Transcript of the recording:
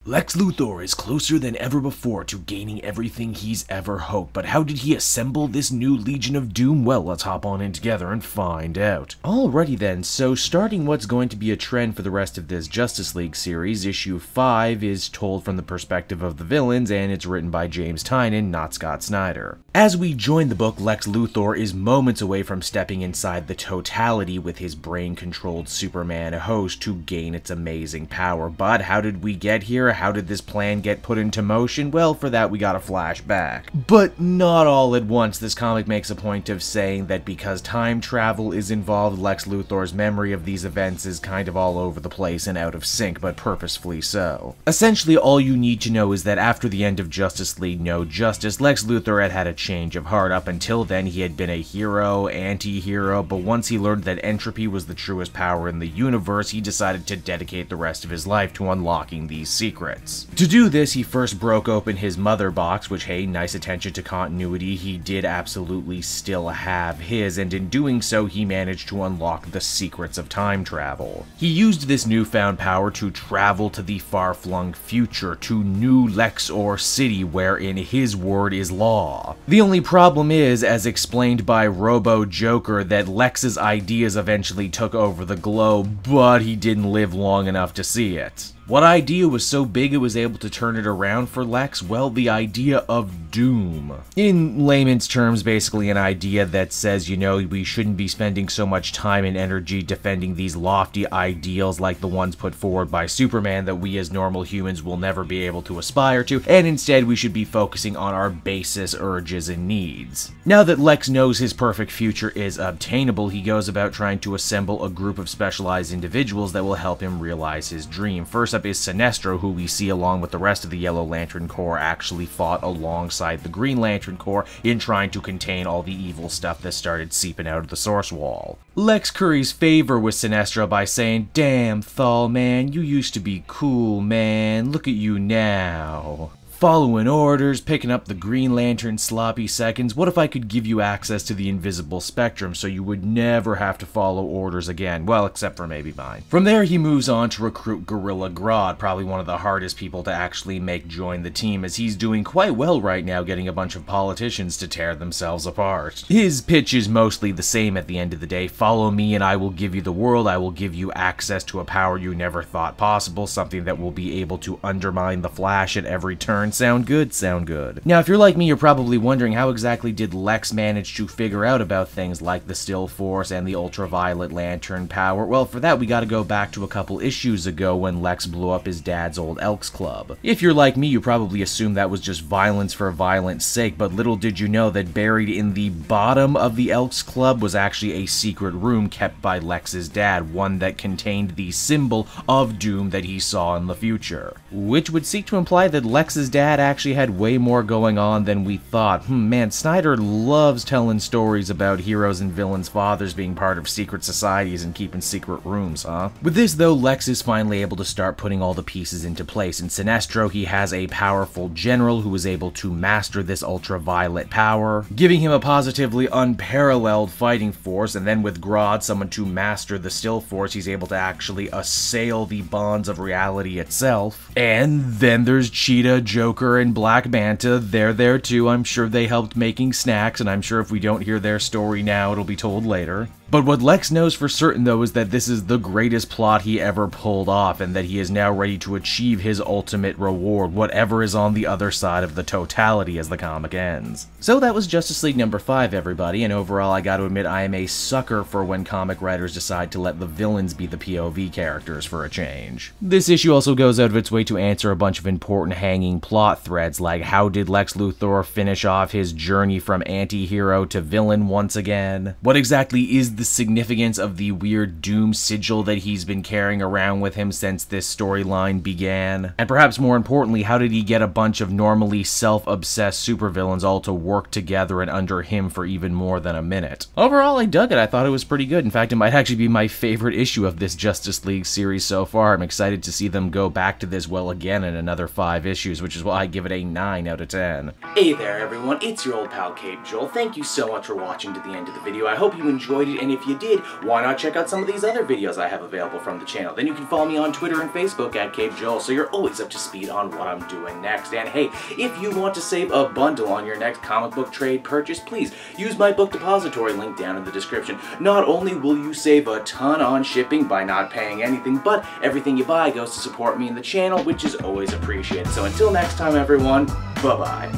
Lex Luthor is closer than ever before to gaining everything he's ever hoped, but how did he assemble this new Legion of Doom? Well, let's hop on in together and find out. Alrighty then, so starting what's going to be a trend for the rest of this Justice League series, issue 5 is told from the perspective of the villains, and it's written by James Tynion, not Scott Snyder. As we join the book, Lex Luthor is moments away from stepping inside the totality with his brain-controlled Superman host to gain its amazing power. But how did we get here? How did this plan get put into motion? Well, for that we got a flashback. But not all at once. This comic makes a point of saying that because time travel is involved, Lex Luthor's memory of these events is kind of all over the place and out of sync, but purposefully so. Essentially, all you need to know is that after the end of Justice League No Justice, Lex Luthor had had a change of heart. Up until then, he had been a hero, anti-hero, but once he learned that entropy was the truest power in the universe, he decided to dedicate the rest of his life to unlocking these secrets. To do this, he first broke open his mother box, which, hey, nice attention to continuity, he did absolutely still have his, and in doing so, he managed to unlock the secrets of time travel. He used this newfound power to travel to the far-flung future, to New Lexor City, wherein his word is law. The only problem is, as explained by Robo-Joker, that Lex's ideas eventually took over the globe, but he didn't live long enough to see it. What idea was so big it was able to turn it around for Lex? Well, the idea of doom. In layman's terms, basically an idea that says, you know, we shouldn't be spending so much time and energy defending these lofty ideals like the ones put forward by Superman that we as normal humans will never be able to aspire to, and instead we should be focusing on our basest urges and needs. Now that Lex knows his perfect future is obtainable, he goes about trying to assemble a group of specialized individuals that will help him realize his dream. First up is Sinestro, who we see along with the rest of the Yellow Lantern Corps actually fought alongside the Green Lantern Corps in trying to contain all the evil stuff that started seeping out of the source wall. Lex curries favor with Sinestro by saying, "Damn, Thal, man, you used to be cool, man. Look at you now. Following orders, picking up the Green Lantern sloppy seconds. What if I could give you access to the invisible spectrum so you would never have to follow orders again? Well, except for maybe mine." From there, he moves on to recruit Gorilla Grodd, probably one of the hardest people to actually make join the team, as he's doing quite well right now getting a bunch of politicians to tear themselves apart. His pitch is mostly the same at the end of the day. Follow me and I will give you the world. I will give you access to a power you never thought possible, something that will be able to undermine the Flash at every turn. Sound good? Sound good. Now, if you're like me, you're probably wondering how exactly did Lex manage to figure out about things like the Still Force and the Ultraviolet Lantern power? Well, for that, we gotta go back to a couple issues ago when Lex blew up his dad's old Elks Club. If you're like me, you probably assume that was just violence for violence sake, but little did you know that buried in the bottom of the Elks Club was actually a secret room kept by Lex's dad, one that contained the symbol of doom that he saw in the future. Which would seek to imply that Lex's dad actually had way more going on than we thought. Man, Snyder loves telling stories about heroes and villains' fathers being part of secret societies and keeping secret rooms, huh? With this, though, Lex is finally able to start putting all the pieces into place. In Sinestro, he has a powerful general who is able to master this ultraviolet power, giving him a positively unparalleled fighting force, and then with Grodd, someone to master the Still Force, he's able to actually assail the bonds of reality itself. And then there's Cheetah, Joker, and Black Manta. They're there too. I'm sure they helped making snacks, and I'm sure if we don't hear their story now, it'll be told later. But what Lex knows for certain, though, is that this is the greatest plot he ever pulled off, and that he is now ready to achieve his ultimate reward, whatever is on the other side of the totality as the comic ends. So that was Justice League number 5, everybody, and overall I gotta admit I am a sucker for when comic writers decide to let the villains be the POV characters for a change. This issue also goes out of its way to answer a bunch of important hanging plot threads, like how did Lex Luthor finish off his journey from anti-hero to villain once again? What exactly is the significance of the weird doom sigil that he's been carrying around with him since this storyline began? And perhaps more importantly, how did he get a bunch of normally self-obsessed supervillains all to work together and under him for even more than a minute? Overall, I dug it. I thought it was pretty good. In fact, it might actually be my favorite issue of this Justice League series so far. I'm excited to see them go back to this well again in another 5 issues, which is well, I give it a 9 out of 10. Hey there everyone, it's your old pal Cape Joel. Thank you so much for watching to the end of the video. I hope you enjoyed it, and if you did, why not check out some of these other videos I have available from the channel. Then you can follow me on Twitter and Facebook at Cape Joel, so you're always up to speed on what I'm doing next. And hey, if you want to save a bundle on your next comic book trade purchase, please use my book depository link down in the description. Not only will you save a ton on shipping by not paying anything, but everything you buy goes to support me in the channel, which is always appreciated. So until next time everyone, bye-bye.